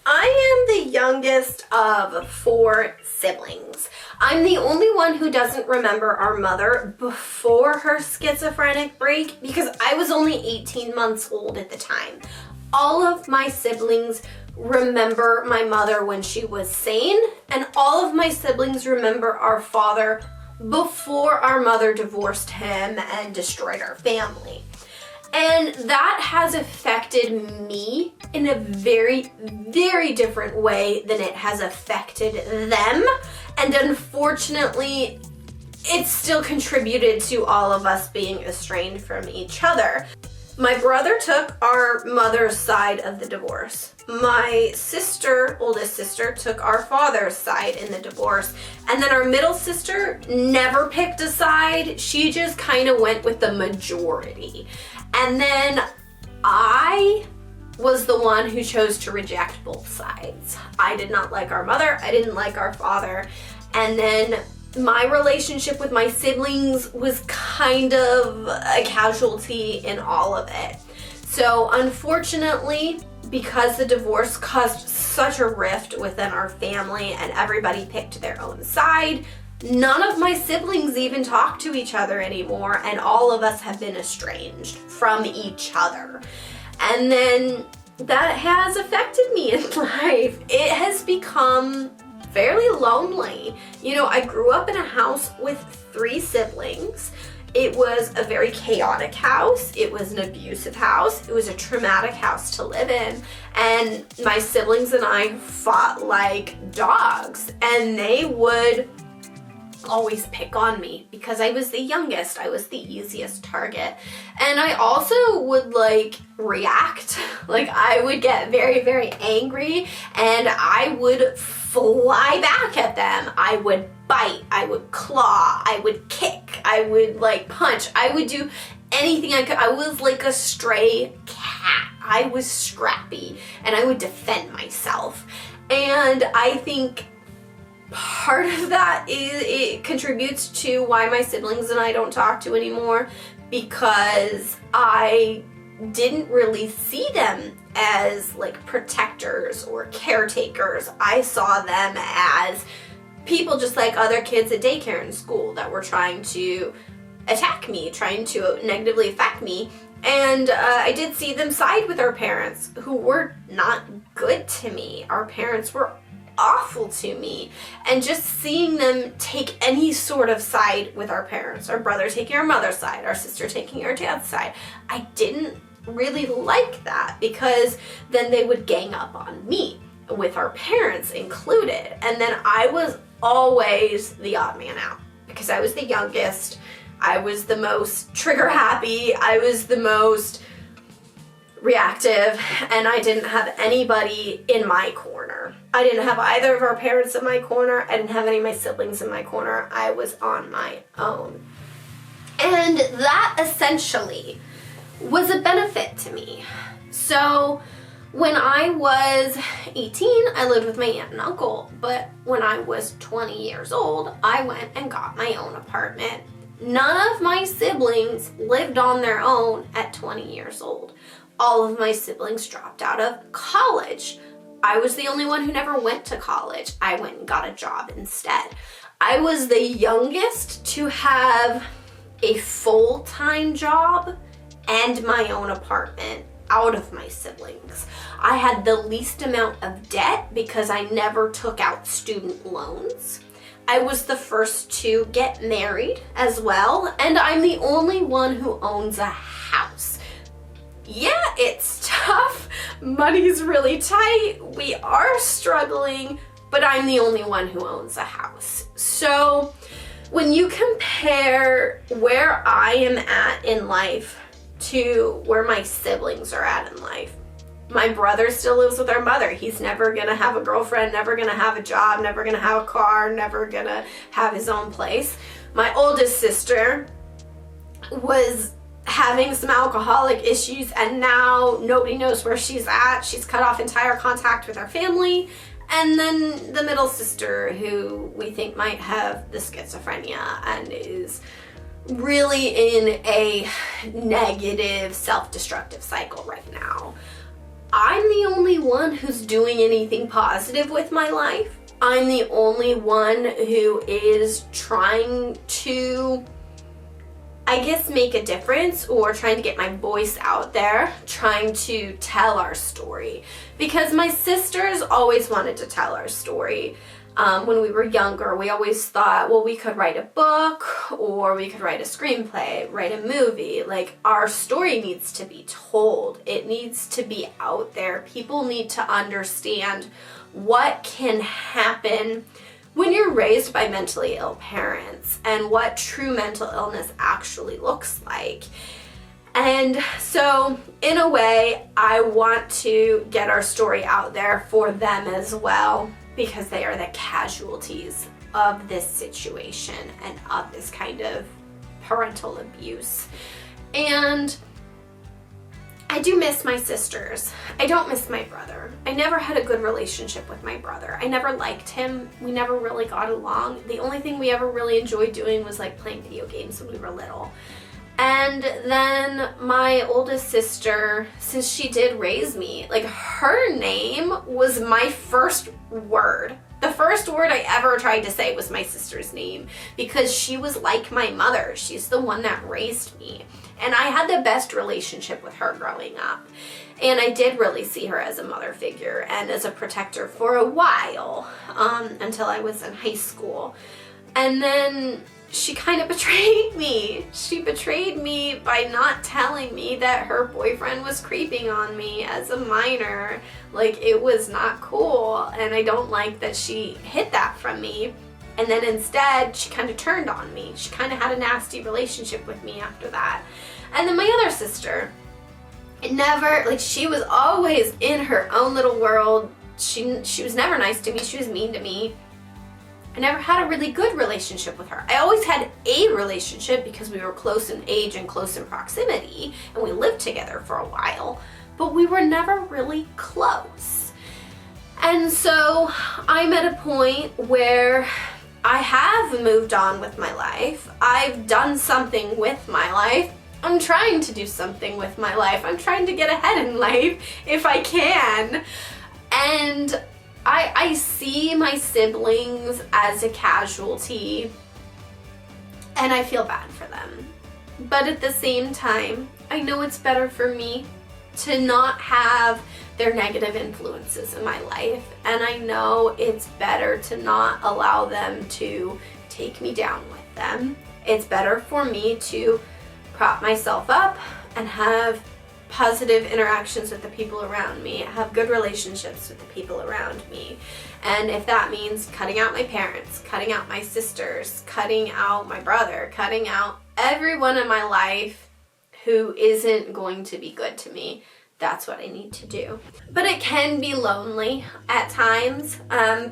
I am the youngest of 4 siblings. I'm the only one who doesn't remember our mother before her schizophrenic break because I was only 18 months old at the time. All of my siblings remember my mother when she was sane, and all of my siblings remember our father before our mother divorced him and destroyed our family. And that has affected me in a very, very different way than it has affected them. And unfortunately, it still contributed to all of us being estranged from each other. My brother took our mother's side of the divorce. My sister, oldest sister, took our father's side in the divorce. And then our middle sister never picked a side. She just kind of went with the majority. And then I was the one who chose to reject both sides. I did not like our mother. I didn't like our father. And then my relationship with my siblings was kind of a casualty in all of it. So unfortunately, because the divorce caused such a rift within our family and everybody picked their own side, none of my siblings even talk to each other anymore, and all of us have been estranged from each other. And then that has affected me in life. It has become fairly lonely. You know, I grew up in a house with 3 siblings. It was a very chaotic house. It was an abusive house. It was a traumatic house to live in. And my siblings and I fought like dogs, and they would always pick on me because I was the youngest. I was the easiest target. And I also would react. I would get very, very angry, and I would fly back at them. I would bite, I would claw, I would kick, I would punch, I would do anything I could. I was like a stray cat. I was scrappy, and I would defend myself. And I think part of that it contributes to why my siblings and I don't talk to anymore, because I didn't really see them as protectors or caretakers. I saw them as people just like other kids at daycare and school that were trying to attack me, trying to negatively affect me. And I did see them side with our parents, who were not good to me. Our parents were awful to me. And just seeing them take any sort of side with our parents, our brother taking our mother's side, our sister taking our dad's side, I didn't really like that, because then they would gang up on me, with our parents included. And then I was always the odd man out because I was the youngest. I was the most trigger happy. I was the most reactive, and I didn't have anybody in my corner. I didn't have either of our parents in my corner. I didn't have any of my siblings in my corner. I was on my own. And that essentially was a benefit to me. So when I was 18, I lived with my aunt and uncle, but when I was 20 years old, I went and got my own apartment. None of my siblings lived on their own at 20 years old. All of my siblings dropped out of college. I was the only one who never went to college. I went and got a job instead. I was the youngest to have a full-time job and my own apartment out of my siblings. I had the least amount of debt because I never took out student loans. I was the first to get married as well, and I'm the only one who owns a house. Yeah, it's tough. Money's really tight. We are struggling, but I'm the only one who owns a house. So when you compare where I am at in life to where my siblings are at in life, my brother still lives with our mother. He's never gonna have a girlfriend, never gonna have a job, never gonna have a car, never gonna have his own place. My oldest sister was having some alcoholic issues, and now nobody knows where she's at. She's cut off entire contact with our family. And then the middle sister, who we think might have the schizophrenia and is really in a negative self-destructive cycle right now. I'm the only one who's doing anything positive with my life. I'm the only one who is trying to, I guess, make a difference, or trying to get my voice out there, trying to tell our story. Because my sisters always wanted to tell our story. When we were younger, we always thought, well, we could write a book, or we could write a screenplay, write a movie. Like, our story needs to be told. It needs to be out there. People need to understand what can happen when you're raised by mentally ill parents, and what true mental illness actually looks like. And so, in a way, I want to get our story out there for them as well, because they are the casualties of this situation and of this kind of parental abuse. And I do miss my sisters. I don't miss my brother. I never had a good relationship with my brother. I never liked him. We never really got along. The only thing we ever really enjoyed doing was like playing video games when we were little. And then my oldest sister, since she did raise me, like, her name was my first word. The first word I ever tried to say was my sister's name, because she was like my mother. She's the one that raised me. And I had the best relationship with her growing up. And I did really see her as a mother figure and as a protector for a while, until I was in high school. And then she kind of betrayed me. She betrayed me by not telling me that her boyfriend was creeping on me as a minor. Like, it was not cool, and I don't like that she hid that from me. And then instead, she kind of turned on me. She kind of had a nasty relationship with me after that. And then my other sister, she was always in her own little world. She was never nice to me. She was mean to me. I never had a really good relationship with her. I always had a relationship because we were close in age and close in proximity, and we lived together for a while, but we were never really close. And so I'm at a point where I have moved on with my life. I've done something with my life. I'm trying to do something with my life. I'm trying to get ahead in life if I can. And I see my siblings as a casualty, and I feel bad for them. But at the same time, I know it's better for me to not have their negative influences in my life, and I know it's better to not allow them to take me down with them. It's better for me to prop myself up and have positive interactions with the people around me, have good relationships with the people around me. And if that means cutting out my parents, cutting out my sisters, cutting out my brother, cutting out everyone in my life who isn't going to be good to me, that's what I need to do. But it can be lonely at times.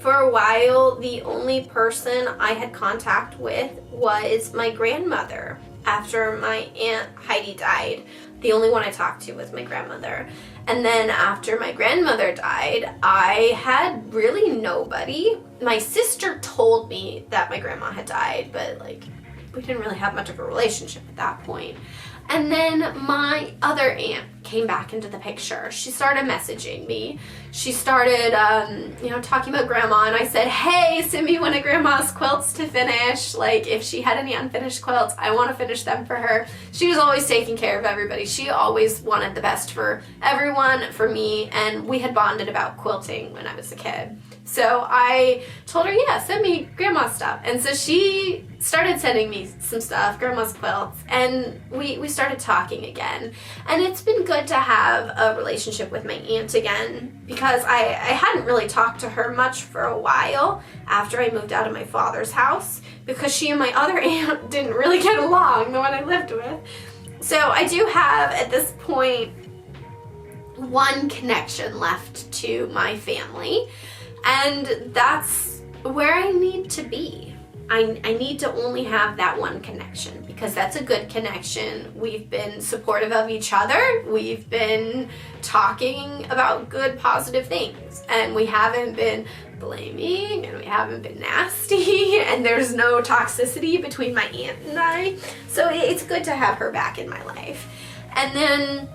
For a while, the only person I had contact with was my grandmother. After my Aunt Heidi died, the only one I talked to was my grandmother. And then after my grandmother died, I had really nobody. My sister told me that my grandma had died, but like, we didn't really have much of a relationship at that point. And then my other aunt came back into the picture. She started messaging me. She started, talking about grandma, and I said, hey, send me one of grandma's quilts to finish. Like, if she had any unfinished quilts, I want to finish them for her. She was always taking care of everybody. She always wanted the best for everyone, for me, and we had bonded about quilting when I was a kid. So I told her, yeah, send me grandma's stuff. And so she started sending me some stuff, grandma's quilts, and we started talking again. And it's been good to have a relationship with my aunt again, because I hadn't really talked to her much for a while after I moved out of my father's house, because she and my other aunt didn't really get along, the one I lived with. So I do have, at this point, one connection left to my family. And that's where I need to be. I need to only have that one connection, because that's a good connection. We've been supportive of each other. We've been talking about good, positive things. And we haven't been blaming, and we haven't been nasty, and there's no toxicity between my aunt and I. So it's good to have her back in my life. And then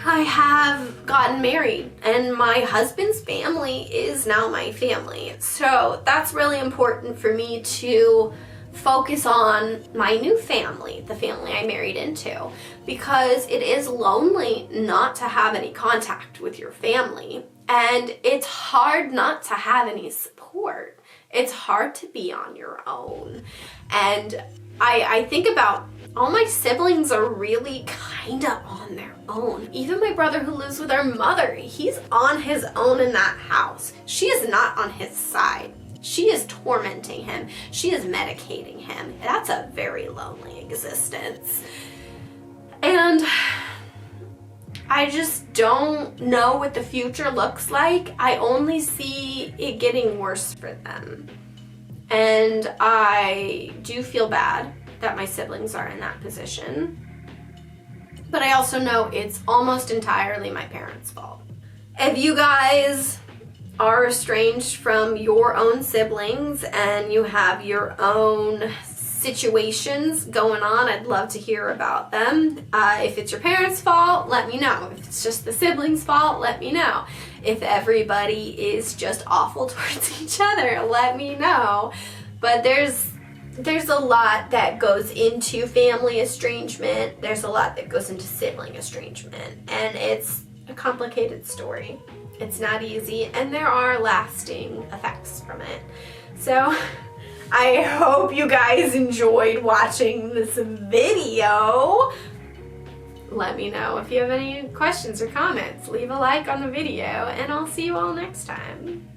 I have gotten married and my husband's family is now my family. So that's really important for me to focus on my new family, the family I married into, because it is lonely not to have any contact with your family, and it's hard not to have any support. It's hard to be on your own. And I think about all my siblings are really kind of on their own. Even my brother who lives with our mother, he's on his own in that house. She is not on his side. She is tormenting him. She is medicating him. That's a very lonely existence. And I just don't know what the future looks like. I only see it getting worse for them. And I do feel bad that my siblings are in that position. But I also know it's almost entirely my parents' fault. If you guys are estranged from your own siblings and you have your own situations going on, I'd love to hear about them. If it's your parents' fault, let me know. If it's just the siblings' fault, let me know. If everybody is just awful towards each other, let me know. But there's a lot that goes into family estrangement. There's a lot that goes into sibling estrangement, and it's a complicated story. It's not easy, and there are lasting effects from it. So I hope you guys enjoyed watching this video. Let me know if you have any questions or comments. Leave a like on the video, and I'll see you all next time.